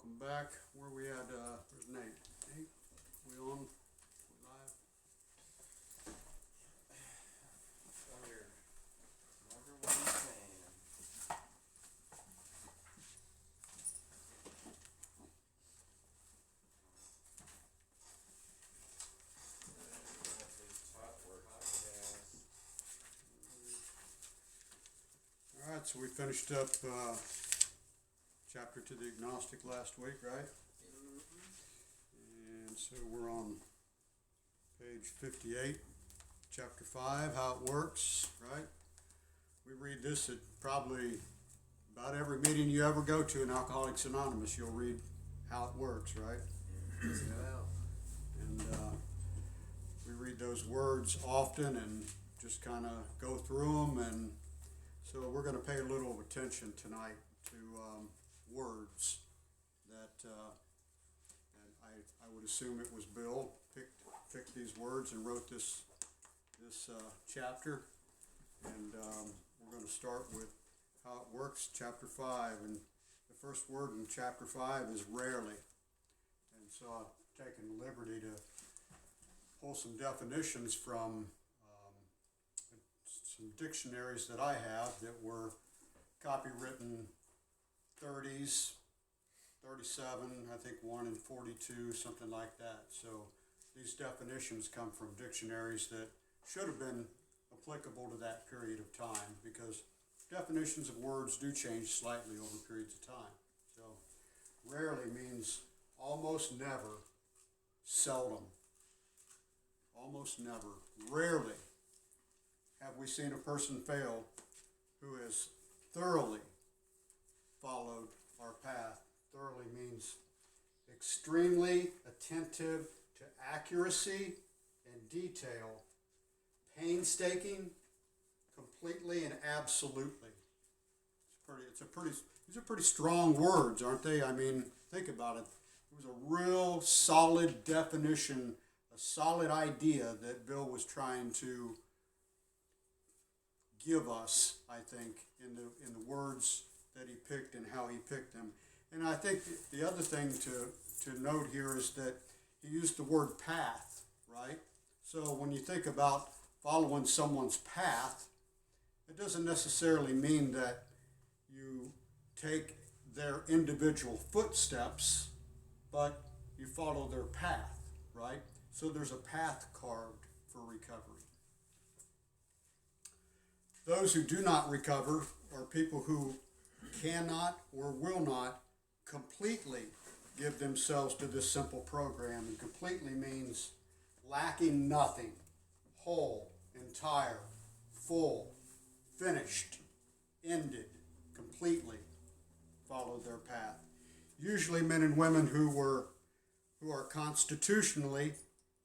Welcome back. Where we at? Where's Nate? Nate, we on? We live? Here. Number one fan. All right, so we finished up chapter to the agnostic last week, right? And so we're on page 58, chapter 5, how it works, right? We read this at probably about every meeting you ever go to in Alcoholics Anonymous. You'll read how it works, right? Well, And we read those words often and just kind of go through them. And so we're going to pay a little attention tonight to words that and I would assume it was Bill picked these words and wrote this chapter. And we're going to start with how it works, chapter 5. And the first word in chapter 5 is rarely. And so I've taken the liberty to pull some definitions from some dictionaries that I have that were copywritten 30s, 37, I think one in 42, something like that. So these definitions come from dictionaries that should have been applicable to that period of time, because definitions of words do change slightly over periods of time. So rarely means almost never, seldom, almost never, rarely have we seen a person fail who has thoroughly followed our path. Thoroughly means extremely attentive to accuracy and detail, painstaking, completely and absolutely. These are pretty strong words, aren't they? I mean, think about it. It was a real solid definition, a solid idea that Bill was trying to give us, I think, in the words that he picked and how he picked them. And I think the other thing to note here is that he used the word path, right? So when you think about following someone's path, it doesn't necessarily mean that you take their individual footsteps, but you follow their path, right? So there's a path carved for recovery. Those who do not recover are people who cannot or will not completely give themselves to this simple program. And completely means lacking nothing, whole, entire, full, finished, ended, completely follow their path. Usually men and women who are constitutionally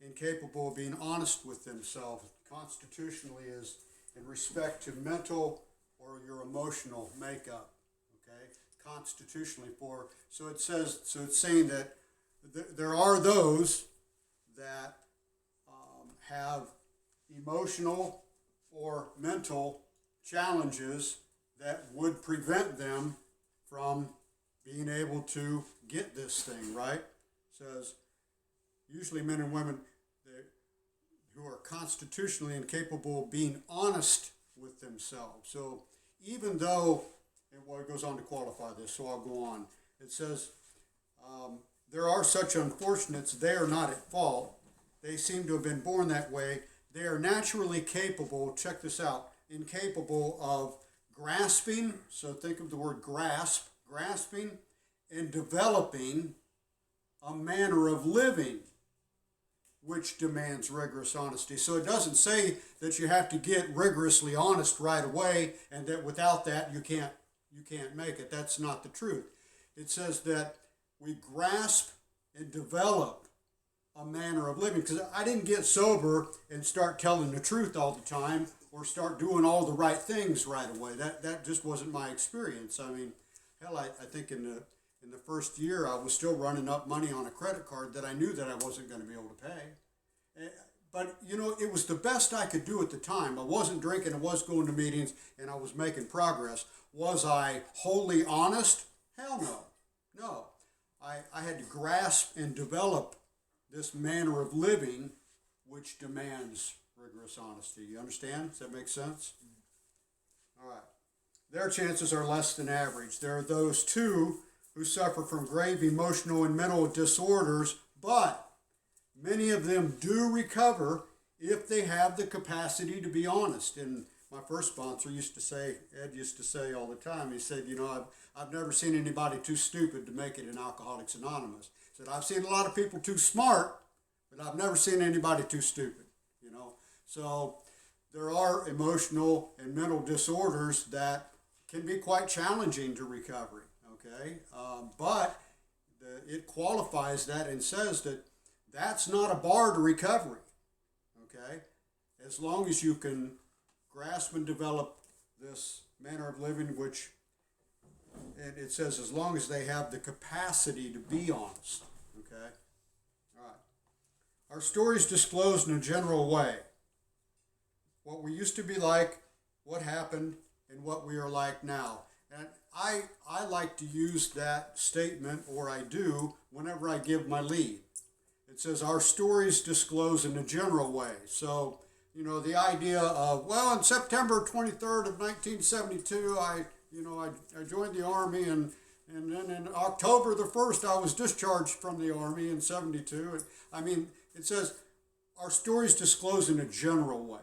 incapable of being honest with themselves. Constitutionally is in respect to mental or your emotional makeup, okay? Constitutionally so it's saying that there are those that have emotional or mental challenges that would prevent them from being able to get this thing, right? It says, usually men and women who are constitutionally incapable of being honest with themselves. So even though, and well, it goes on to qualify this, so I'll go on. It says, there are such unfortunates, they are not at fault. They seem to have been born that way. They are naturally capable, check this out, incapable of grasping, so think of the word grasping and developing a manner of living which demands rigorous honesty. So it doesn't say that you have to get rigorously honest right away and that without that you can't make it. That's not the truth. It says that we grasp and develop a manner of living, because I didn't get sober and start telling the truth all the time or start doing all the right things right away. That just wasn't my experience. I mean, hell, I think in the first year I was still running up money on a credit card that I knew that I wasn't going to be able to pay. But, it was the best I could do at the time. I wasn't drinking, I was going to meetings, and I was making progress. Was I wholly honest? Hell no. No. I had to grasp and develop this manner of living which demands rigorous honesty. You understand? Does that make sense? All right. Their chances are less than average. There are those too who suffer from grave emotional and mental disorders, but many of them do recover if they have the capacity to be honest. And my first sponsor used to say, Ed used to say all the time, he said, I've never seen anybody too stupid to make it in Alcoholics Anonymous. He said, I've seen a lot of people too smart, but I've never seen anybody too stupid, So there are emotional and mental disorders that can be quite challenging to recovery, okay? But it qualifies that and says that that's not a bar to recovery, okay? As long as you can grasp and develop this manner of living, which it says as long as they have the capacity to be honest, okay? All right. Our stories disclosed in a general way what we used to be like, what happened, and what we are like now. And I like to use that statement, or I do, whenever I give my lead. It says our stories disclose in a general way. So, the idea of, well, on September 23rd of 1972, I joined the Army, and then in October the 1st, I was discharged from the Army in 72. It says our stories disclose in a general way,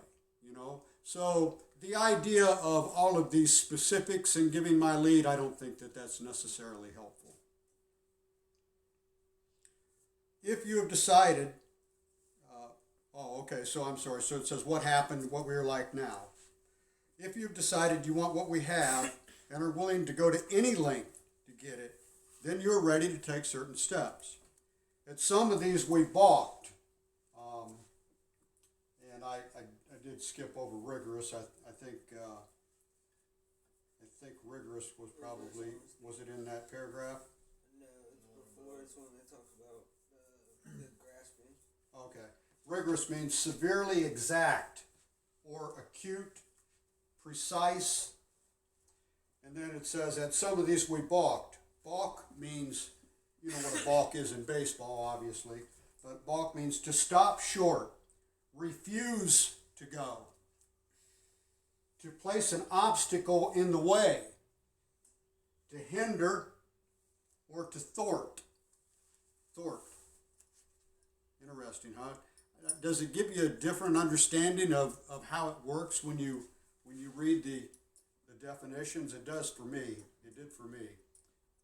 So the idea of all of these specifics and giving my lead, I don't think that that's necessarily helpful. If you have decided, so I'm sorry, so it says what happened, what we are like now. If you've decided you want what we have and are willing to go to any length to get it, then you're ready to take certain steps. At some of these we balked, and I did skip over rigorous. I think rigorous was probably, was it in that paragraph? No, it's before. It's when they talk about the grasping. Okay. Rigorous means severely exact or acute, precise. And then it says, at some of these we balked. Balk means, you know what a balk is in baseball, obviously. But balk means to stop short, refuse to go, to place an obstacle in the way, to hinder, or to thwart. Thwart. Interesting, huh? Does it give you a different understanding of how it works when you read the definitions? It does for me. It did for me.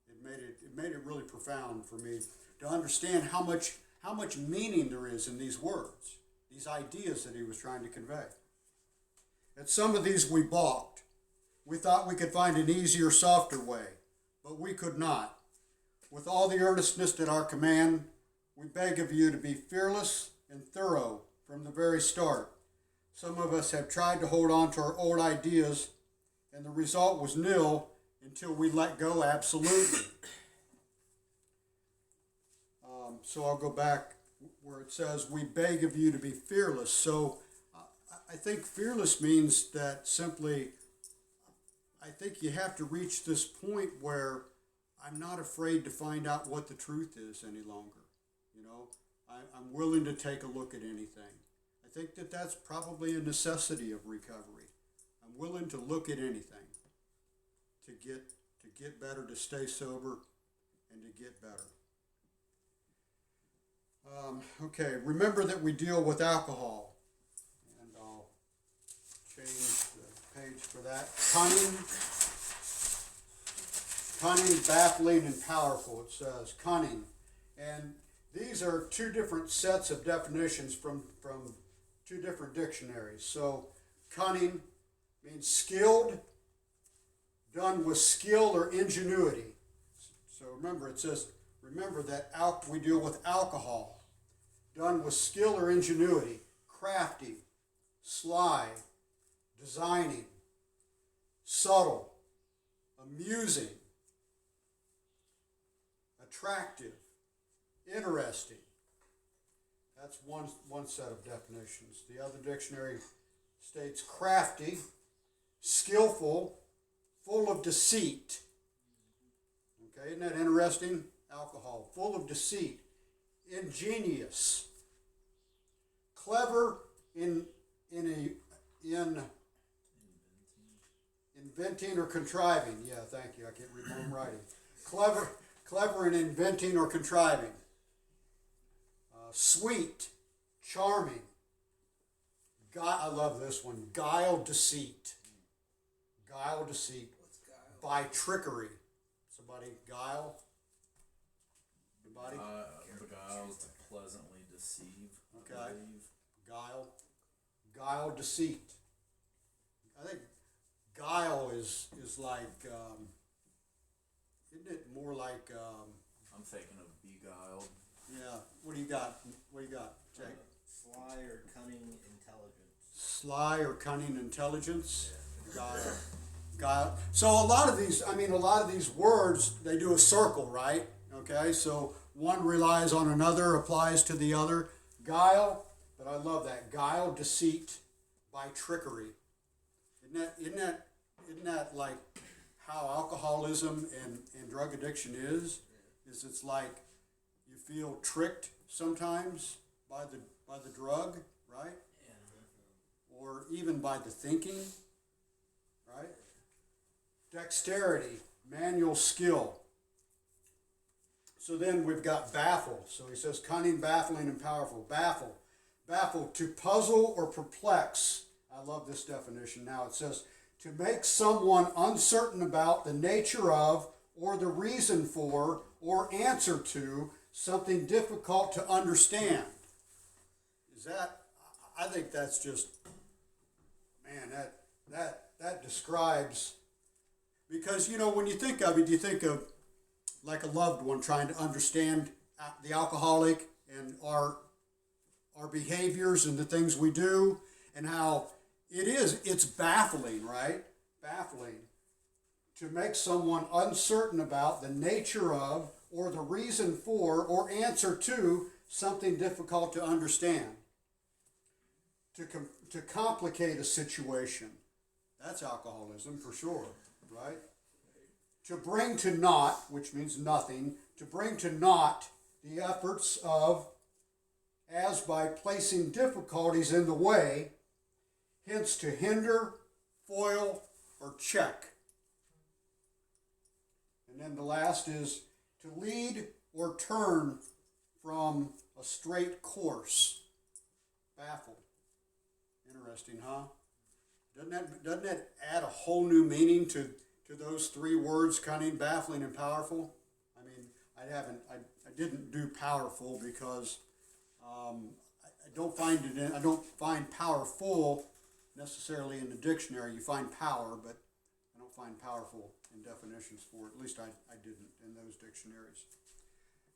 It made it really profound for me to understand how much meaning there is in these words, these ideas that he was trying to convey. At some of these we balked. We thought we could find an easier, softer way, but we could not. With all the earnestness at our command, we beg of you to be fearless and thorough from the very start. Some of us have tried to hold on to our old ideas, and the result was nil until we let go absolutely. So I'll go back where it says, we beg of you to be fearless. So I think fearless means that simply, I think you have to reach this point where I'm not afraid to find out what the truth is any longer. I'm willing to take a look at anything. I think that that's probably a necessity of recovery. I'm willing to look at anything to get better, to stay sober, and to get better. Okay, remember that we deal with alcohol. And I'll change the page for that. Cunning, baffling, and powerful, it says. Cunning. And these are two different sets of definitions from two different dictionaries. So cunning means skilled, done with skill or ingenuity. So remember, it says, remember that we deal with alcohol, done with skill or ingenuity, crafty, sly, designing, subtle, amusing, attractive, interesting. That's one set of definitions. The other dictionary states crafty, skillful, full of deceit. Okay, isn't that interesting? alcohol, full of deceit, ingenious, clever in inventing or contriving. Yeah, thank you. I can't read my own writing. Clever in inventing or contriving. Sweet, charming. I love this one. Guile, deceit. Guile, deceit. What's guile? By trickery. Somebody guile? Anybody? Beguiled to pleasantly deceive. I Okay. believe. Guile, deceit. I think guile is like, isn't it more like, I'm thinking of beguiled. yeah, what do you got? What do you got, Jake? Sly or cunning intelligence. Sly or cunning intelligence? Guile. So a lot of these words, they do a circle, right? Okay, so one relies on another, applies to the other. Guile, but I love that. Guile, deceit, by trickery. Isn't that like how alcoholism and drug addiction is? It's like you feel tricked sometimes by the drug, right? Or even by the thinking, right? Dexterity, manual skill. So then we've got baffle. So he says cunning, baffling, and powerful. Baffle. Baffle, to puzzle or perplex. I love this definition now. It says to make someone uncertain about the nature of or the reason for or answer to something difficult to understand. I think that's just, man, that describes, because, when you think of it, you think of like a loved one trying to understand the alcoholic and our behaviors and the things we do, and how it's baffling, right? Baffling to make someone uncertain about the nature of or the reason for or answer to something difficult to understand. To complicate a situation. That's alcoholism for sure, right? To bring to naught, which means nothing, to bring to naught the efforts of, as by placing difficulties in the way, hence to hinder, foil, or check. And then the last is to lead or turn from a straight course. Baffle. Interesting, huh? Doesn't that add a whole new meaning to those three words, cunning, baffling, and powerful? I mean, I didn't do powerful because I don't find powerful necessarily in the dictionary. You find power, but I don't find powerful in definitions for it. At least I didn't in those dictionaries.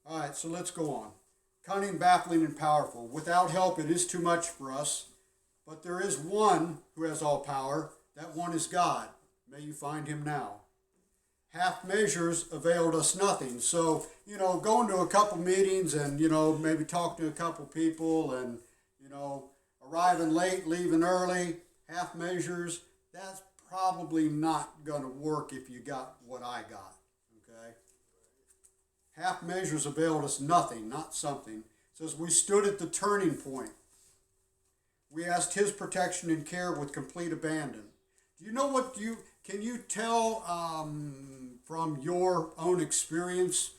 All right, so let's go on. Cunning, baffling, and powerful. Without help, it is too much for us. But there is one who has all power. That one is God. May you find him now. Half measures availed us nothing. So, going to a couple meetings and, maybe talk to a couple people and, arriving late, leaving early, half measures, that's probably not going to work if you got what I got, okay? Half measures availed us nothing, not something. It says, we stood at the turning point. We asked his protection and care with complete abandon. Do you know can you tell from your own experience,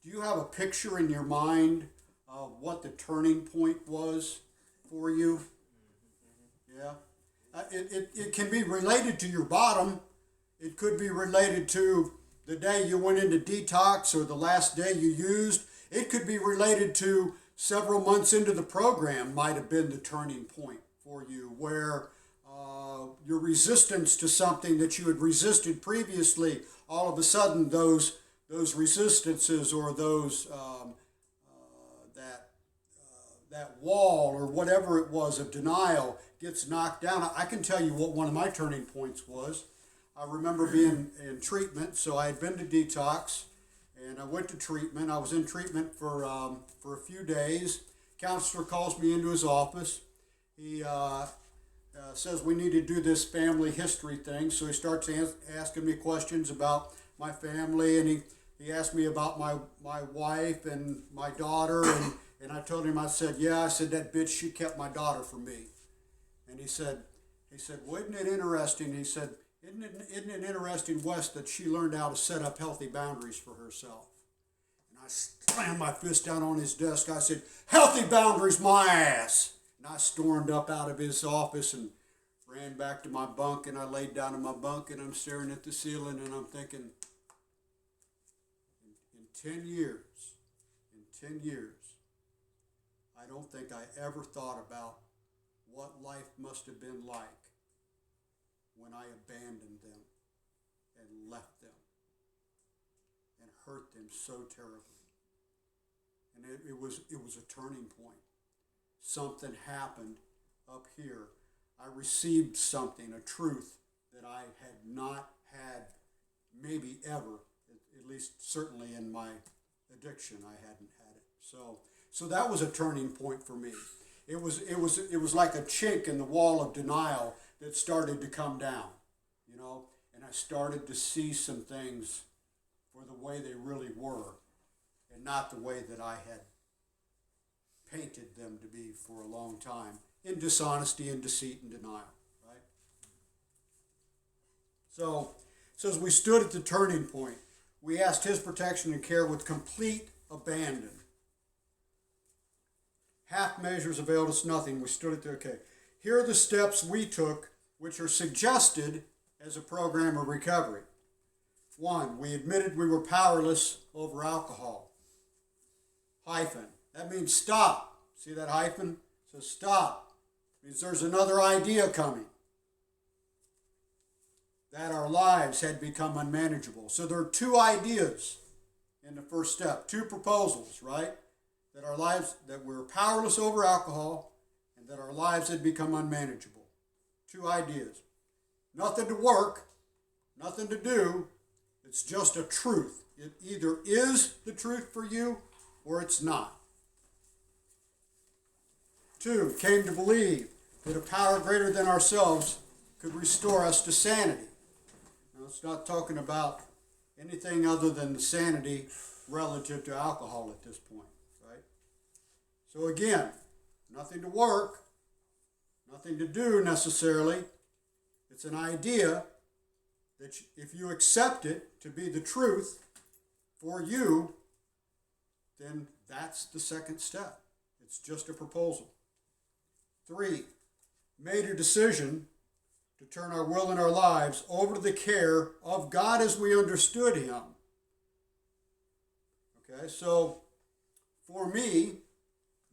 do you have a picture in your mind of what the turning point was for you? Yeah. It can be related to your bottom. It could be related to the day you went into detox or the last day you used. It could be related to several months into the program might have been the turning point for you, where your resistance to something that you had resisted previously, all of a sudden those resistances or those that wall or whatever it was of denial gets knocked down. I can tell you what one of my turning points was. I remember being in treatment, so I had been to detox, and I went to treatment. I was in treatment for a few days. Counselor calls me into his office. He says we need to do this family history thing, so he starts asking me questions about my family, and he he asked me about my wife and my daughter, and I told him, I said, yeah, I said, that bitch, she kept my daughter from me. And he said, well, isn't it interesting? He said, isn't it interesting, Wes, that she learned how to set up healthy boundaries for herself? And I slammed my fist down on his desk. I said, healthy boundaries, my ass. And I stormed up out of his office and ran back to my bunk, and I laid down in my bunk, and I'm staring at the ceiling, and I'm thinking, in 10 years, I don't think I ever thought about what life must have been like when I abandoned them and left them and hurt them so terribly. And it was a turning point. Something happened up here. I received something, a truth that I had not had maybe ever, at least certainly in my addiction I hadn't had it. So that was a turning point for me. It was like a chink in the wall of denial that started to come down, you know, and I started to see some things for the way they really were and not the way that I had painted them to be for a long time, in dishonesty and deceit and denial, right? So as we stood at the turning point, we asked his protection and care with complete abandon. Half measures availed us nothing. We stood at the, okay. Here are the steps we took, which are suggested as a program of recovery. 1, we admitted we were powerless over alcohol. Hyphen. That means stop. See that hyphen? It says stop. It means there's another idea coming. That our lives had become unmanageable. So there are 2 ideas in the first step. 2 proposals, right? That our lives, that we're powerless over alcohol, and that our lives had become unmanageable. 2 ideas. Nothing to work, nothing to do. It's just a truth. It either is the truth for you or it's not. 2, came to believe that a power greater than ourselves could restore us to sanity. Now, it's not talking about anything other than the sanity relative to alcohol at this point. So again, nothing to work, nothing to do necessarily. It's an idea that if you accept it to be the truth for you, then that's the second step. It's just a proposal. 3, made a decision to turn our will and our lives over to the care of God as we understood Him. Okay, so for me,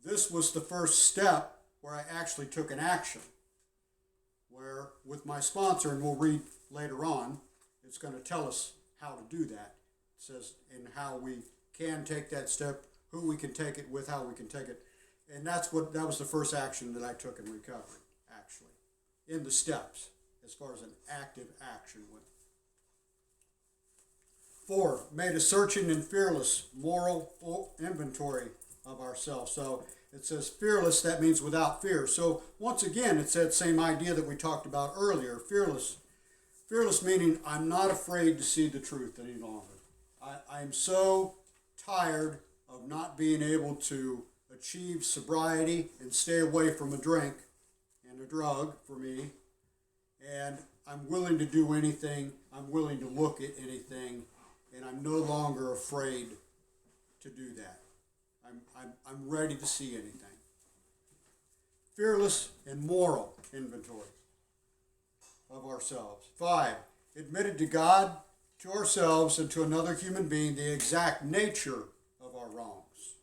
this was the first step where I actually took an action. Where with my sponsor, and we'll read later on, it's going to tell us how to do that. It says in how we can take that step, who we can take it with, how we can take it. And that was the first action that I took in recovery, actually, in the steps, as far as an active action went. 4, made a searching and fearless moral inventory of ourselves. So it says fearless, that means without fear. So once again, it's that same idea that we talked about earlier, fearless. Fearless meaning I'm not afraid to see the truth any longer. I'm so tired of not being able to achieve sobriety and stay away from a drink and a drug for me. And I'm willing to do anything. I'm willing to look at anything. And I'm no longer afraid to do that. I'm ready to see anything. Fearless and moral inventory of ourselves. 5, admitted to God, to ourselves, and to another human being the exact nature of our wrongs.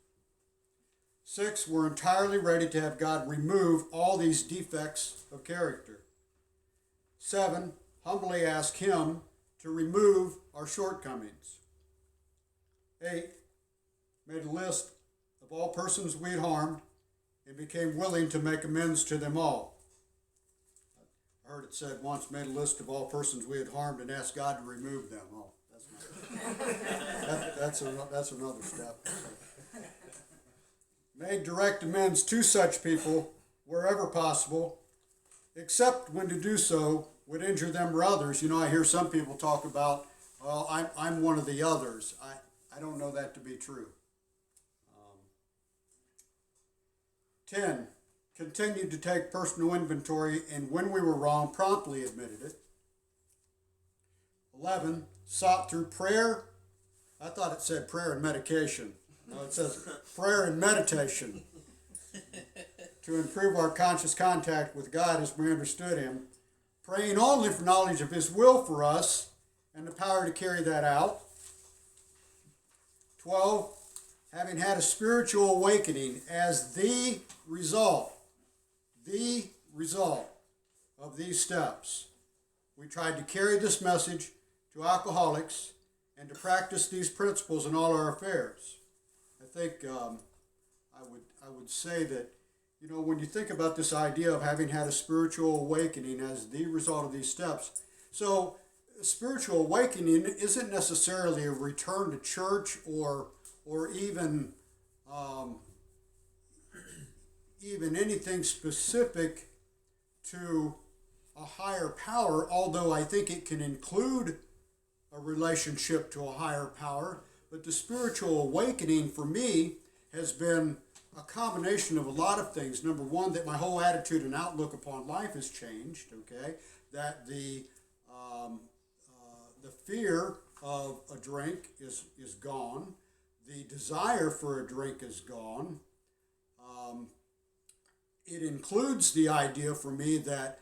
6, we're entirely ready to have God remove all these defects of character. 7, humbly ask Him to remove our shortcomings. 8, made a list of all persons we had harmed and became willing to make amends to them all. I heard it said once, made a list of all persons we had harmed and asked God to remove them. Oh, that's another step. Made direct amends to such people wherever possible, except when to do so would injure them or others. You know, I hear some people talk about, well, I'm one of the others. I don't know that to be true. 10, continued to take personal inventory and when we were wrong, promptly admitted it. 11, sought through prayer. I thought it said prayer and medication. No, it says prayer and meditation to improve our conscious contact with God as we understood Him, praying only for knowledge of His will for us and the power to carry that out. 12, having had a spiritual awakening as the result of these steps, we tried to carry this message to alcoholics and to practice these principles in all our affairs. I think I would say that, when you think about this idea of having had a spiritual awakening as the result of these steps, so spiritual awakening isn't necessarily a return to church or even anything specific to a higher power, although I think it can include a relationship to a higher power. But the spiritual awakening for me has been a combination of a lot of things. Number one, that my whole attitude and outlook upon life has changed, okay? That the fear of a drink is gone. The desire for a drink is gone. It includes the idea for me that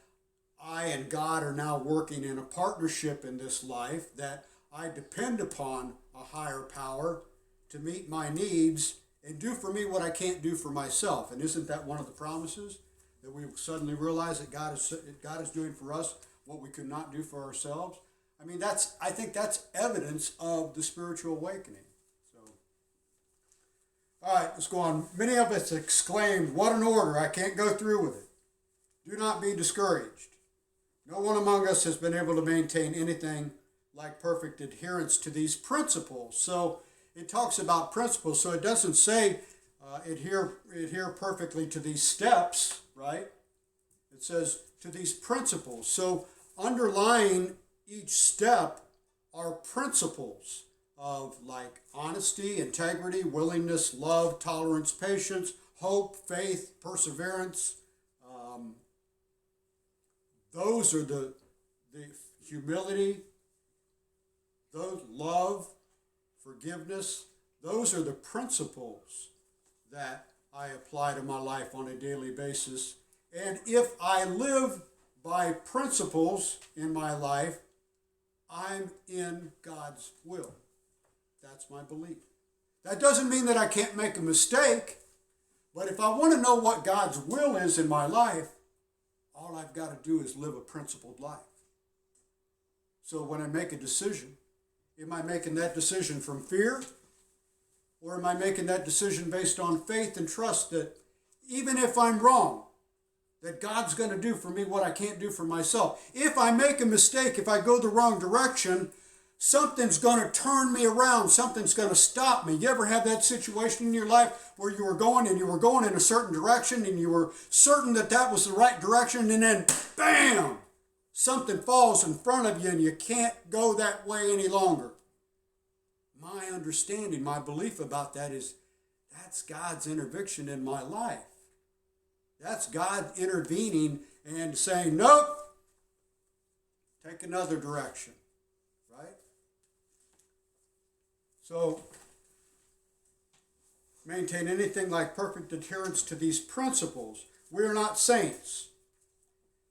I and God are now working in a partnership in this life, that I depend upon a higher power to meet my needs and do for me what I can't do for myself. And isn't that one of the promises? That we suddenly realize that God is doing for us what we could not do for ourselves. I mean, I think that's evidence of the spiritual awakening. So, all right, let's go on. Many of us exclaimed, "What an order, I can't go through with it." Do not be discouraged. No one among us has been able to maintain anything like perfect adherence to these principles. So it talks about principles, so it doesn't say adhere perfectly to these steps, right? It says to these principles. So underlying each step are principles of like honesty, integrity, willingness, love, tolerance, patience, hope, faith, perseverance. Those are the humility, those love, forgiveness. Those are the principles that I apply to my life on a daily basis. And if I live by principles in my life, I'm in God's will. That's my belief. That doesn't mean that I can't make a mistake, but if I want to know what God's will is in my life, all I've got to do is live a principled life. So when I make a decision, am I making that decision from fear? Or am I making that decision based on faith and trust that even if I'm wrong, that God's going to do for me what I can't do for myself? If I make a mistake, if I go the wrong direction, something's going to turn me around. Something's going to stop me. You ever have that situation in your life where you were going in a certain direction and you were certain that that was the right direction, and then bam, something falls in front of you and you can't go that way any longer? My understanding, my belief about that is that's God's intervention in my life. That's God intervening and saying, nope, take another direction, right? So, maintain anything like perfect adherence to these principles. We are not saints.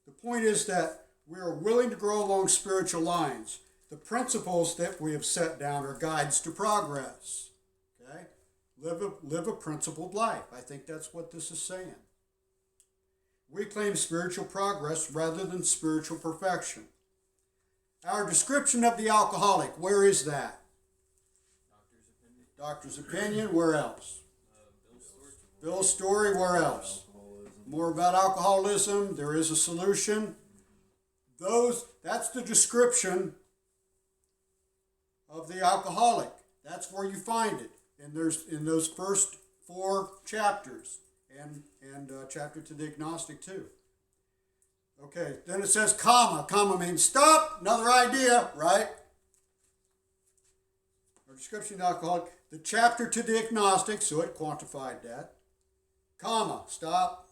The point is that we are willing to grow along spiritual lines. The principles that we have set down are guides to progress. Okay? Live a principled life. I think that's what this is saying. We claim spiritual progress rather than spiritual perfection. Our description of the alcoholic, where is that? Doctor's opinion, where else? Bill's story, where else? More about alcoholism, there is a solution. That's the description of the alcoholic. That's where you find it. And there's in those first 4 chapters. And chapter to the agnostic too. Okay, then it says comma. Comma means stop, another idea, right? Our description of the alcoholic, the chapter to the agnostic, so it quantified that, comma, stop,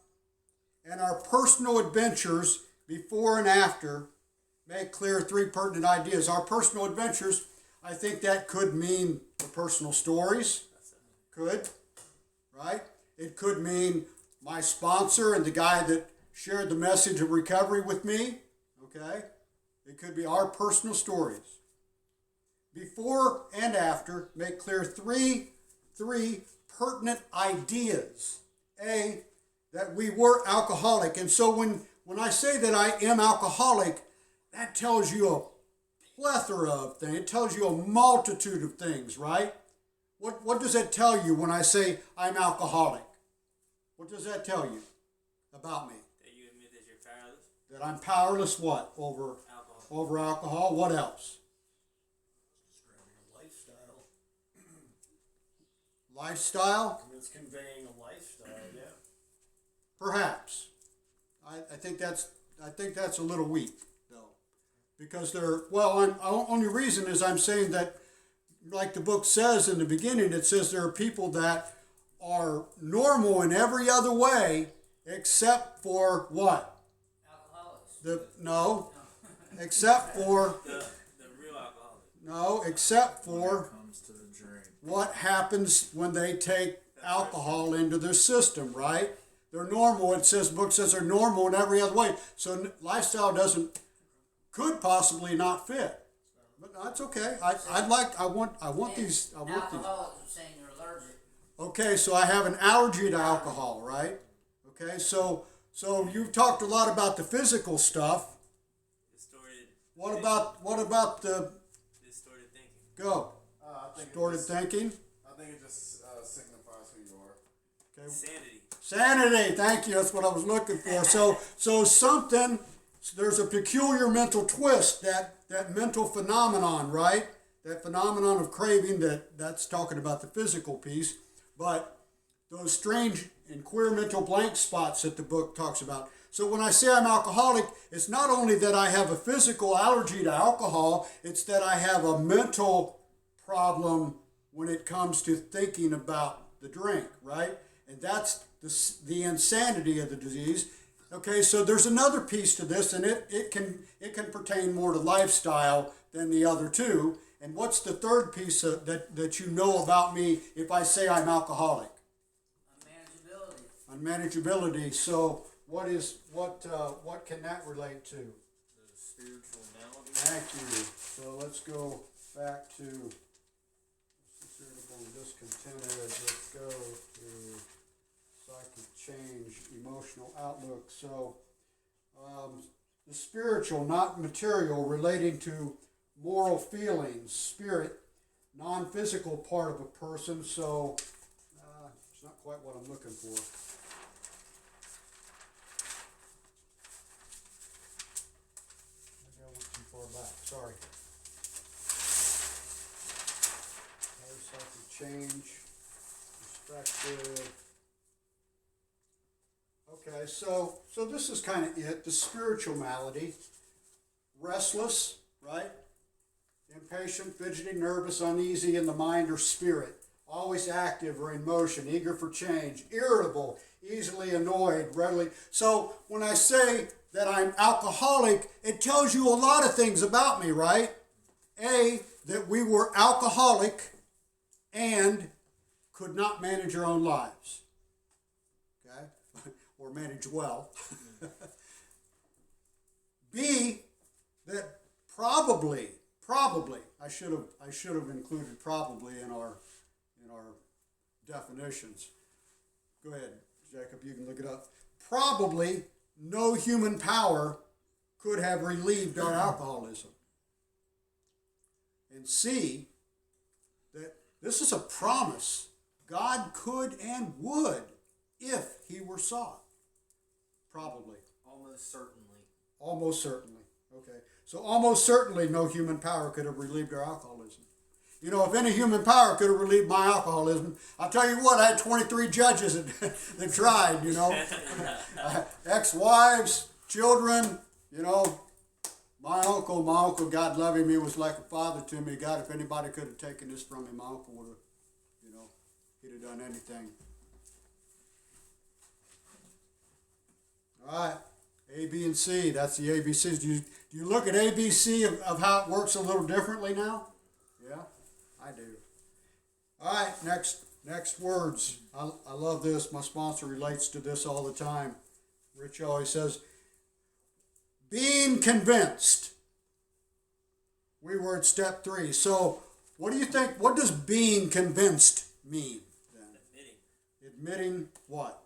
and our personal adventures before and after make clear 3 pertinent ideas. Our personal adventures, I think that could mean the personal stories, could, right? It could mean my sponsor and the guy that shared the message of recovery with me, okay? It could be our personal stories. Before and after, make clear three pertinent ideas. A, that we were alcoholic. And so when I say that I am alcoholic, that tells you a plethora of things. It tells you a multitude of things, right? What does that tell you when I say I'm alcoholic? What does that tell you about me? That you admit that you're powerless. That I'm powerless what? Over alcohol. What else? Lifestyle? It's conveying a lifestyle, yeah. Perhaps. I think that's a little weak, though, because only reason is I'm saying that, like the book says in the beginning, it says there are people that are normal in every other way except for what? Alcoholics. Except for the real alcoholic. no, except for Comes to the drink. what happens when they take alcohol into their system, right? They're normal. It says, book says they're normal in every other way. So lifestyle could possibly not fit. But that's okay. I want these. Alcoholics are saying you're allergic. Okay, so I have an allergy to alcohol, right? Okay, so you've talked a lot about the physical stuff. Distorted. What about the Distorted thinking. go? I think Distorted thinking. I think it just signifies who you are. Okay. Sanity. Sanity, thank you. That's what I was looking for. So something. There's a peculiar mental twist, that mental phenomenon, right? That phenomenon of craving. That's talking about the physical piece, but those strange and queer mental blank spots that the book talks about. So when I say I'm alcoholic, it's not only that I have a physical allergy to alcohol, it's that I have a mental problem when it comes to thinking about the drink, right? And that's the insanity of the disease. Okay, so there's another piece to this, and it can pertain more to lifestyle than the other two. And what's the third piece that you know about me if I say I'm alcoholic? Unmanageability. So what can that relate to? The spiritual malady. Thank you. So let's go back to irritable and discontented. Let's go to psychic change, emotional outlook. So the spiritual, not material, relating to moral feelings, spirit, non-physical part of a person. So it's not quite what I'm looking for. Maybe I went too far back. Sorry. Psychic change, perspective. Okay, so this is kind of it. The spiritual malady. Restless, right? Impatient, fidgety, nervous, uneasy in the mind or spirit. Always active or in motion, eager for change. Irritable, easily annoyed, readily. So when I say that I'm alcoholic, it tells you a lot of things about me, right? A, that we were alcoholic and could not manage our own lives. Okay? Or manage well. B, that probably, I should have included probably in our definitions. Go ahead, Jacob, you can look it up. Probably no human power could have relieved our alcoholism. And C, that this is a promise. God could and would if he were sought. Probably. Almost certainly. Almost certainly. Okay. So almost certainly no human power could have relieved our alcoholism. You know, if any human power could have relieved my alcoholism, I'll tell you what, I had 23 judges that tried, you know. Ex-wives, children, you know, my uncle, God love him, he was like a father to me. God, if anybody could have taken this from him, my uncle would have, he'd have done anything. All right, A, B, and C. That's the ABCs. Do you look at ABC of how it works a little differently now? Yeah, I do. All right, next words. I love this. My sponsor relates to this all the time. Rich always says, being convinced. We were at step 3. So, what do you think? What does being convinced mean then? Admitting what?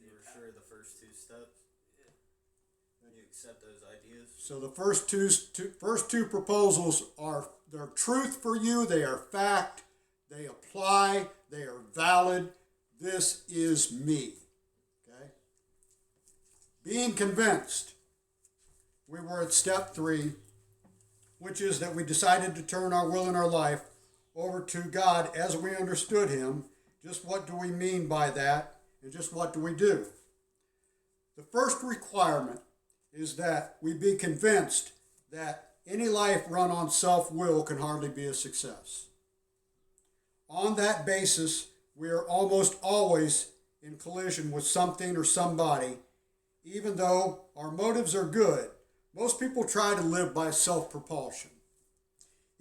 You were sure the first 2 steps. And you accept those ideas. So the first two proposals they're truth for you. They are fact. They apply. They are valid. This is me. Okay. Being convinced. We were at step 3, which is that we decided to turn our will and our life over to God as we understood Him. Just what do we mean by that? And just what do we do? The first requirement is that we be convinced that any life run on self-will can hardly be a success. On that basis, we are almost always in collision with something or somebody, even though our motives are good. Most people try to live by self-propulsion.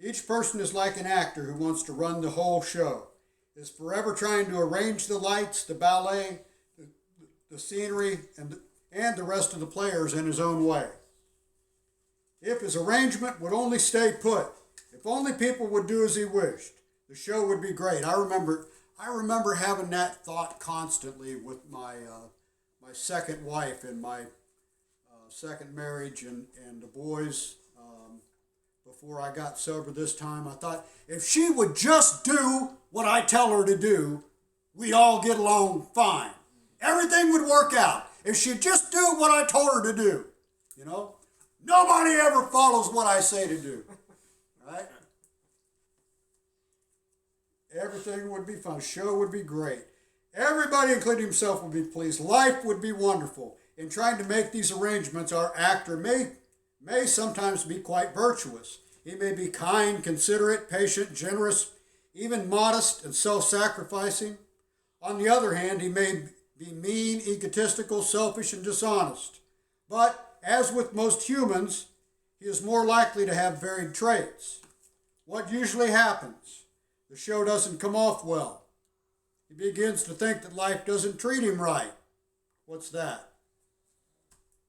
Each person is like an actor who wants to run the whole show, is forever trying to arrange the lights, the ballet, the scenery, and the rest of the players in his own way. If his arrangement would only stay put, if only people would do as he wished, the show would be great. I remember having that thought constantly with my second wife and my second marriage and the boys. Before I got sober this time, I thought, if she would just do what I tell her to do, we'd all get along fine. Everything would work out. If she'd just do what I told her to do, Nobody ever follows what I say to do, right? Everything would be fun. The show would be great. Everybody, including himself, would be pleased. Life would be wonderful. In trying to make these arrangements, our actor may sometimes be quite virtuous. He may be kind, considerate, patient, generous, even modest and self-sacrificing. On the other hand, he may be mean, egotistical, selfish, and dishonest. But, as with most humans, he is more likely to have varied traits. What usually happens? The show doesn't come off well. He begins to think that life doesn't treat him right. What's that?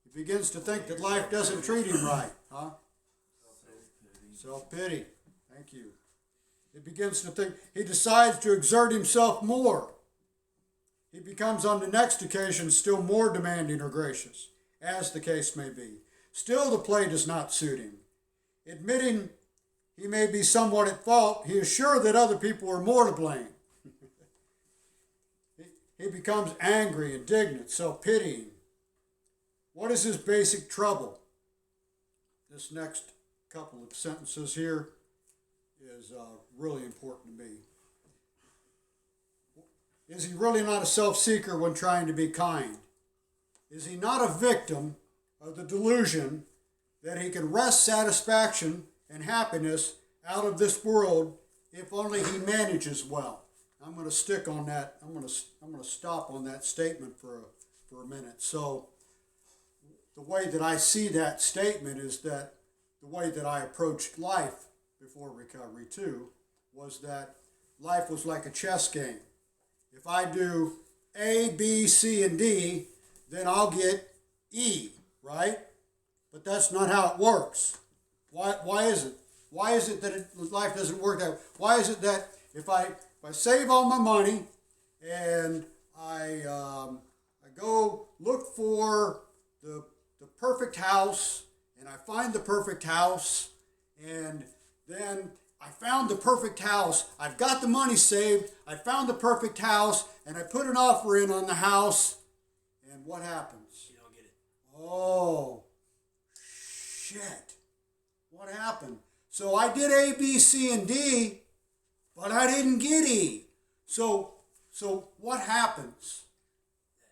He begins to think that life doesn't treat him right. Huh? Self-pity. Thank you. He begins to think, he decides to exert himself more. He becomes on the next occasion still more demanding or gracious, as the case may be. Still the play does not suit him. Admitting he may be somewhat at fault, he is sure that other people are more to blame. He becomes angry, indignant, self-pitying. What is his basic trouble? This next couple of sentences here is really important to me. Is he really not a self-seeker when trying to be kind? Is he not a victim of the delusion that he can wrest satisfaction and happiness out of this world if only he manages well? I'm going to stick on that. I'm going to stop on that statement for a minute. So the way that I see that statement is that the way that I approached life before recovery too was that life was like a chess game. If I do A, B, C, and D, then I'll get E, right? But that's not how it works. Why is it? Why is it that life doesn't work that way? Why is it that if I save all my money and I go look for the perfect house and I find the perfect house and then I found the perfect house, I've got the money saved, I found the perfect house and I put an offer in on the house, and what happens? You don't get it. Oh, shit. What happened? So I did A, B, C, and D, but I didn't get E. So what happens? That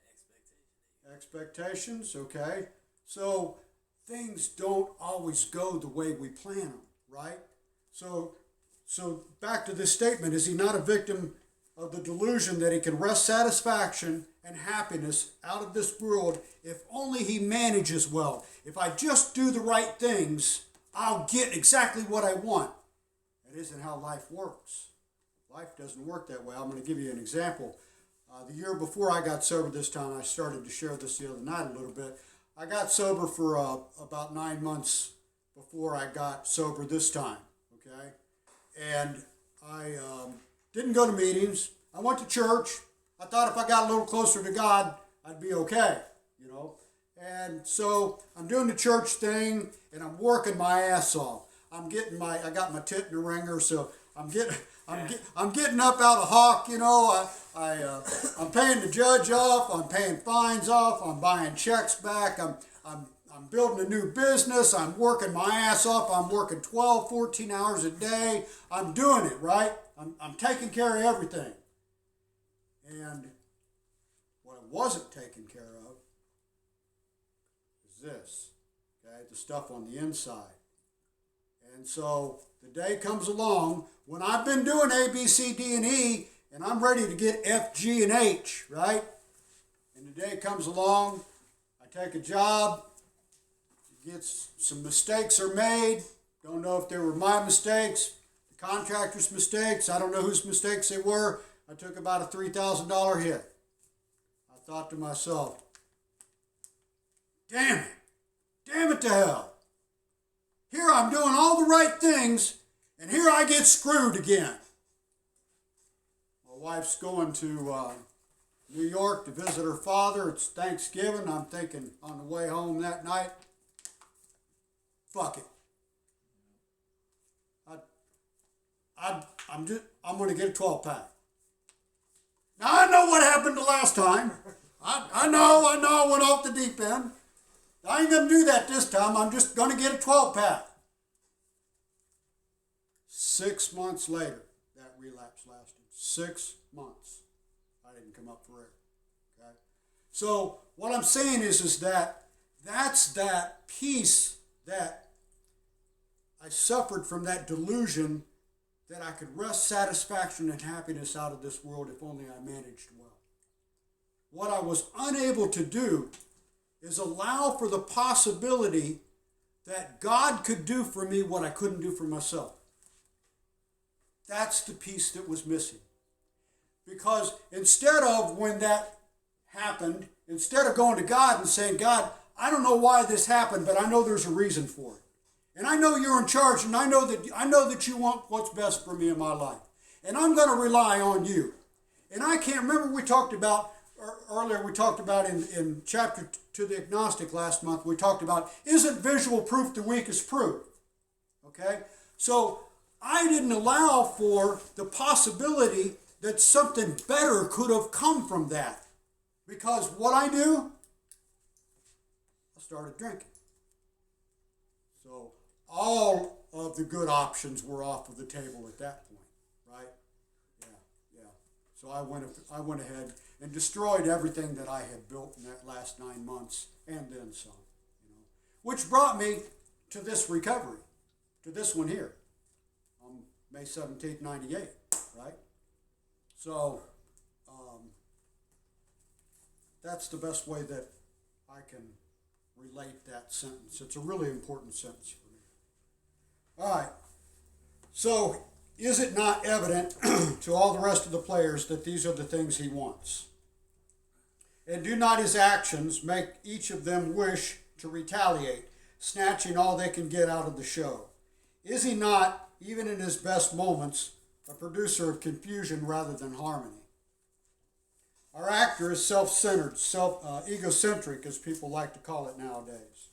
expectation. Expectations, okay. So things don't always go the way we plan them, right? So back to this statement, is he not a victim of the delusion that he can wrest satisfaction and happiness out of this world if only he manages well? If I just do the right things, I'll get exactly what I want. That isn't how life works. Life doesn't work that way. I'm going to give you an example. The year before I got sober this time, I started to share this the other night a little bit. I got sober for about 9 months before I got sober this time, okay? And I didn't go to meetings. I went to church. I thought if I got a little closer to God, I'd be okay, you know? And so I'm doing the church thing, and I'm working my ass off. I got my tit in the ringer, so I'm getting up out of hock, you know. I'm paying the judge off. I'm paying fines off. I'm buying checks back. I'm building a new business. I'm working my ass off. I'm working 12, 14 hours a day. I'm doing it, right? I'm taking care of everything. And what I wasn't taking care of is this, okay, the stuff on the inside. And so the day comes along when I've been doing A, B, C, D, and E, and I'm ready to get F, G, and H, right? And the day comes along, I take a job, some mistakes are made. Don't know if they were my mistakes, the contractor's mistakes. I don't know whose mistakes they were. I took about a $3,000 hit. I thought to myself, damn it to hell. Here I'm doing all the right things, and here I get screwed again. My wife's going to New York to visit her father. It's Thanksgiving. I'm thinking on the way home that night, fuck it. I'm going to get a 12-pack. Now I know what happened the last time. I know I went off the deep end. I ain't going to do that this time. I'm just going to get a 12-pack. 6 months later, that relapse lasted. 6 months. I didn't come up for air. Okay? So what I'm saying is that that's that piece that I suffered from, that delusion that I could wrest satisfaction and happiness out of this world if only I managed well. What I was unable to do is allow for the possibility that God could do for me what I couldn't do for myself. That's the piece that was missing. Because instead of, when that happened, instead of going to God and saying, God, I don't know why this happened, but I know there's a reason for it. And I know you're in charge, and I know that you want what's best for me in my life. And I'm going to rely on you. And I can't remember, we talked about in chapter 2 the agnostic last month, we talked about, isn't visual proof the weakest proof? Okay? So I didn't allow for the possibility that something better could have come from that. Because what I do, I started drinking. So all of the good options were off of the table at that point, right? Yeah. So I went ahead and destroyed everything that I had built in that last 9 months, and then some, which brought me to this recovery, to this one here, on May 17th, 98, right? So that's the best way that I can relate that sentence. It's a really important sentence for me. All right. So is it not evident to all the rest of the players that these are the things he wants? And do not his actions make each of them wish to retaliate, snatching all they can get out of the show? Is he not, even in his best moments, a producer of confusion rather than harmony? Our actor is self-centered, egocentric, as people like to call it nowadays.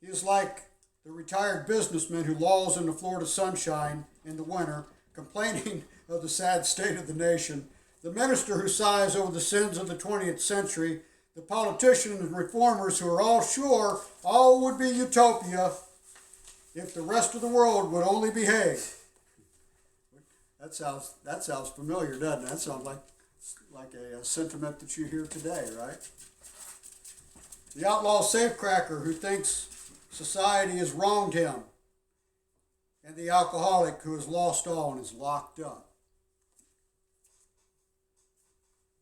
He is like the retired businessman who lolls in the Florida sunshine in the winter, complaining of the sad state of the nation, the minister who sighs over the sins of the 20th century, the politicians and reformers who are all sure all would be utopia if the rest of the world would only behave. That sounds familiar, doesn't it? That sounds like a sentiment that you hear today, right? The outlaw safecracker who thinks society has wronged him, and the alcoholic who has lost all and is locked up.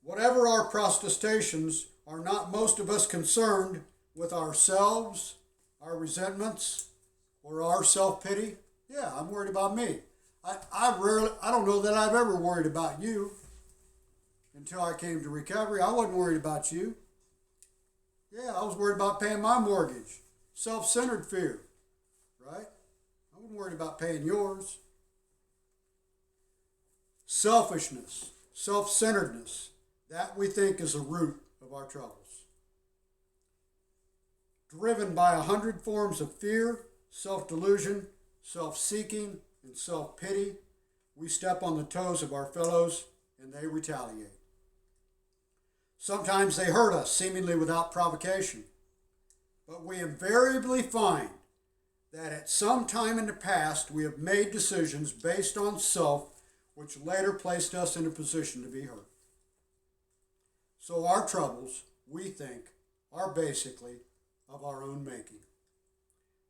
Whatever our protestations, are not most of us concerned with ourselves, our resentments, or our self-pity? Yeah, I'm worried about me. I don't know that I've ever worried about you until I came to recovery. I wasn't worried about you. Yeah, I was worried about paying my mortgage. Self-centered fear, right? I wasn't worried about paying yours. Selfishness, self-centeredness, that we think is the root of our troubles. Driven by 100 forms of fear, self-delusion, self-seeking, and self-pity, we step on the toes of our fellows and they retaliate. Sometimes they hurt us, seemingly without provocation. But we invariably find that at some time in the past we have made decisions based on self which later placed us in a position to be hurt. So our troubles, we think, are basically of our own making.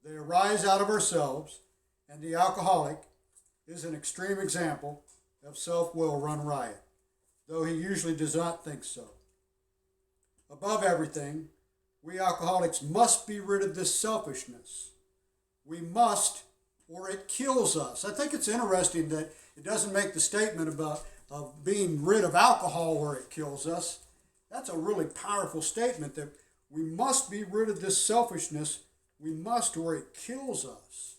They arise out of ourselves, and the alcoholic is an extreme example of self-will run riot, though he usually does not think so. Above everything, we alcoholics must be rid of this selfishness. We must, or it kills us. I think it's interesting that it doesn't make the statement about of being rid of alcohol or it kills us. That's a really powerful statement that we must be rid of this selfishness. We must, or it kills us.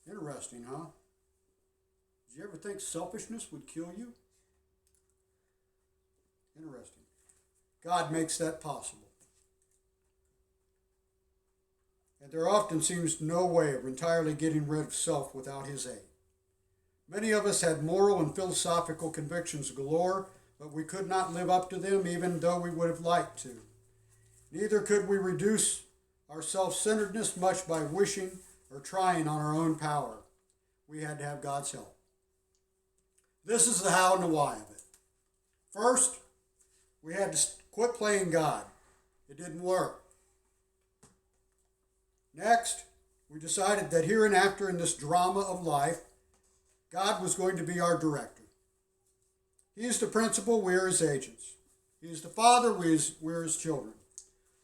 Interesting, huh? Did you ever think selfishness would kill you? Interesting. God makes that possible. And there often seems no way of entirely getting rid of self without his aid. Many of us had moral and philosophical convictions galore, but we could not live up to them even though we would have liked to. Neither could we reduce our self-centeredness much by wishing or trying on our own power. We had to have God's help. This is the how and the why of it. First, we had to quit playing God. It didn't work. Next, we decided that hereinafter in this drama of life, God was going to be our director. He is the principal, we are his agents. He is the father, we're his children.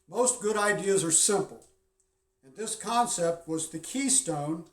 Most good ideas are simple, and this concept was the keystone